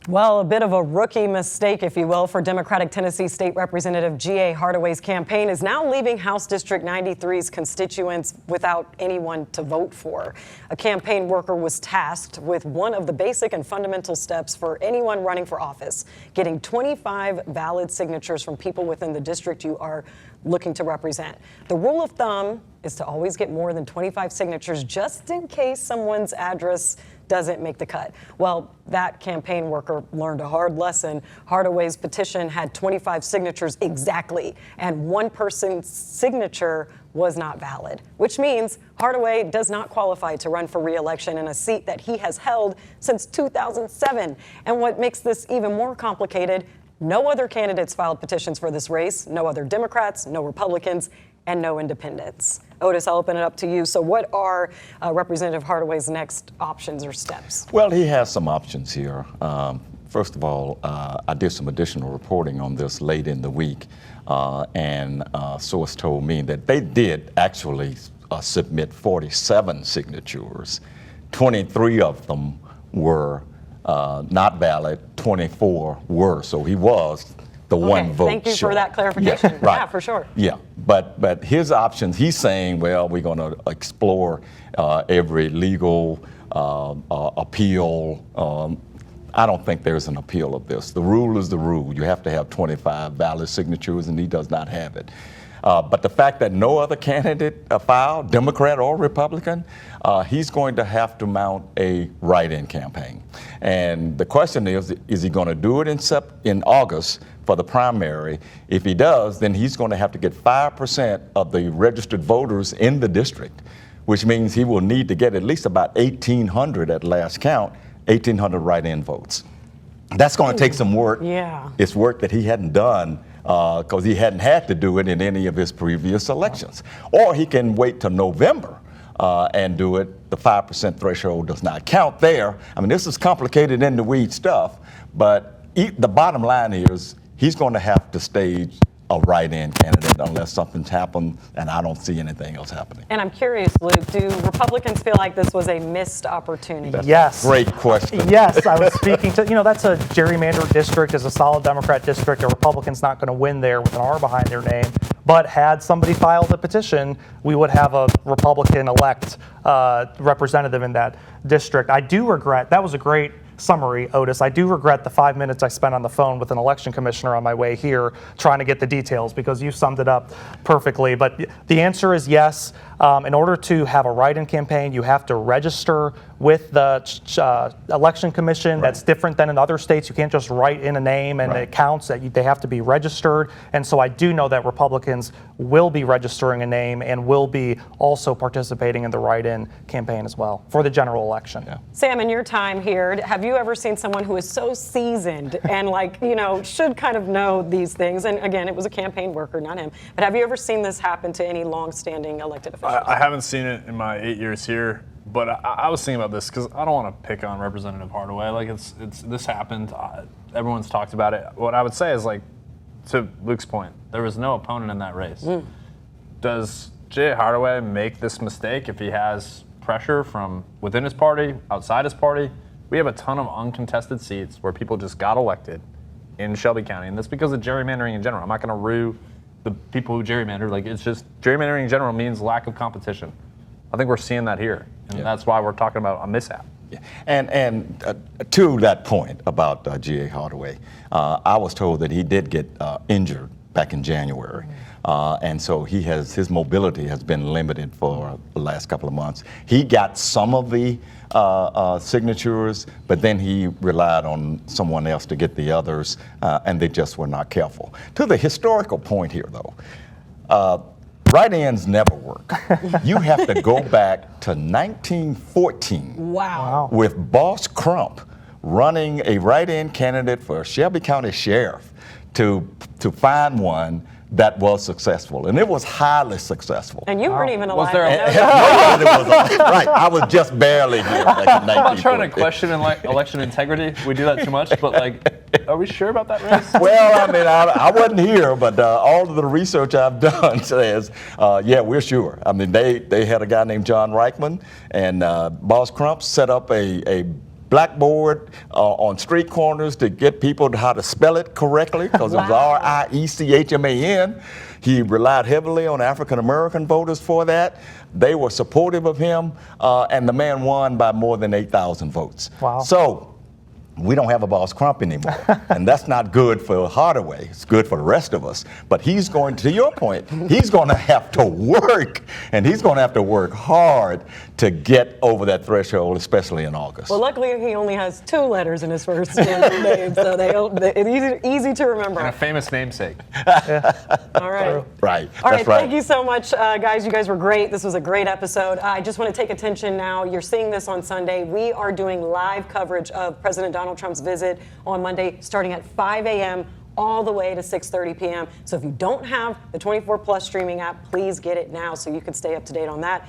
Well, a bit of a rookie mistake, if you will, for Democratic Tennessee State Representative G.A. Hardaway's campaign is now leaving House District 93's constituents without anyone to vote for. A campaign worker was tasked with one of the basic and fundamental steps for anyone running for office, getting 25 valid signatures from people within the district you are looking to represent. The rule of thumb is to always get more than 25 signatures just in case someone's address doesn't make the cut. Well, that campaign worker learned a hard lesson. Hardaway's petition had 25 signatures exactly, and one person's signature was not valid, which means Hardaway does not qualify to run for re-election in a seat that he has held since 2007. And what makes this even more complicated, no other candidates filed petitions for this race, no other Democrats, no Republicans, and no independents. Otis, I'll open it up to you. So what are Representative Hardaway's next options or steps? Well, he has some options here. First of all, I did some additional reporting on this late in the week, and a source told me that they did actually submit 47 signatures. 23 of them were not valid, 24 were, so he was the one vote. Thank you short. for that clarification. Yeah, right. Yeah, for sure. Yeah, but his options, he's saying, well, we're going to explore every legal appeal. I don't think there's an appeal of this. The rule is the rule. You have to have 25 valid signatures, and he does not have it. But the fact that no other candidate filed, Democrat or Republican, he's going to have to mount a write-in campaign. And the question is he going to do it in August for the primary? If he does, then he's going to have to get 5% of the registered voters in the district, which means he will need to get at least about 1,800 at last count, 1,800 write-in votes. That's going to take some work. Yeah. It's work that he hadn't done because he hadn't had to do it in any of his previous elections. Or he can wait till November and do it. The 5% threshold does not count there. I mean, this is complicated in the weed stuff, but the bottom line is he's going to have to stage a write-in candidate unless something's happened, and I don't see anything else happening. And I'm curious, Luke, do Republicans feel like this was a missed opportunity? Yes. Great question. Yes, I was speaking to, that's a gerrymandered district, is a solid Democrat district. A Republican's not going to win there with an R behind their name. But had somebody filed a petition, we would have a Republican-elect representative in that district. I do regret, that was a great summary, Otis. I do regret the 5 minutes I spent on the phone with an election commissioner on my way here trying to get the details, because you summed it up perfectly. But the answer is yes. In order to have a write-in campaign, you have to register with the election commission. Right. That's different than in other states. You can't just write in a name and it counts. They have to be registered. And so I do know that Republicans will be registering a name and will be also participating in the write-in campaign as well for the general election. Yeah. Sam, in your time here, have you ever seen someone who is so seasoned and should kind of know these things? And again, it was a campaign worker, not him. But have you ever seen this happen to any long-standing elected officials? I haven't seen it in my 8 years here, but I was thinking about this because I don't want to pick on Representative Hardaway. This happened. Everyone's talked about it. What I would say is, to Luke's point, there was no opponent in that race. Does J. Hardaway make this mistake if he has pressure from within his party, outside his party? We have a ton of uncontested seats where people just got elected in Shelby County, and that's because of gerrymandering in general. I'm not going to rue the people who gerrymander. It's just gerrymandering in general means lack of competition. I think we're seeing that here, and that's why we're talking about a mishap. Yeah. And to that point about G.A. Hardaway, I was told that he did get injured back in January. And so his mobility has been limited for the last couple of months. He got some of the signatures, but then he relied on someone else to get the others, and they just were not careful. To the historical point here, though, write-ins never work. You have to go back to 1914 with Boss Crump running a write-in candidate for Shelby County Sheriff to find one that was successful, and it was highly successful. And you weren't even alive. Was there right, I was just barely here back in 1914. I'm not trying to question election integrity. We do that too much, but are we sure about that race? Well, I mean, I wasn't here, but all of the research I've done says, yeah, we're sure. I mean, they had a guy named John Reichman, and Boss Crump set up a blackboard on street corners to get people to how to spell it correctly, because it was R-I-E-C-H-M-A-N. He relied heavily on African American voters for that. They were supportive of him, and the man won by more than 8,000 votes. Wow. So we don't have a boss Crump anymore, and that's not good for Hardaway. It's good for the rest of us. But he's going, to your point, he's going to have to work, and he's going to have to work hard to get over that threshold, especially in August. Well, luckily he only has 2 letters in his first name, so it's easy to remember. And a famous namesake. All right. Right. All right, That's right. thank you so much, guys. You guys were great. This was a great episode. I just want to take attention now. You're seeing this on Sunday. We are doing live coverage of President Donald Trump's visit on Monday, starting at 5 a.m. all the way to 6:30 p.m. So if you don't have the 24 Plus streaming app, please get it now so you can stay up to date on that.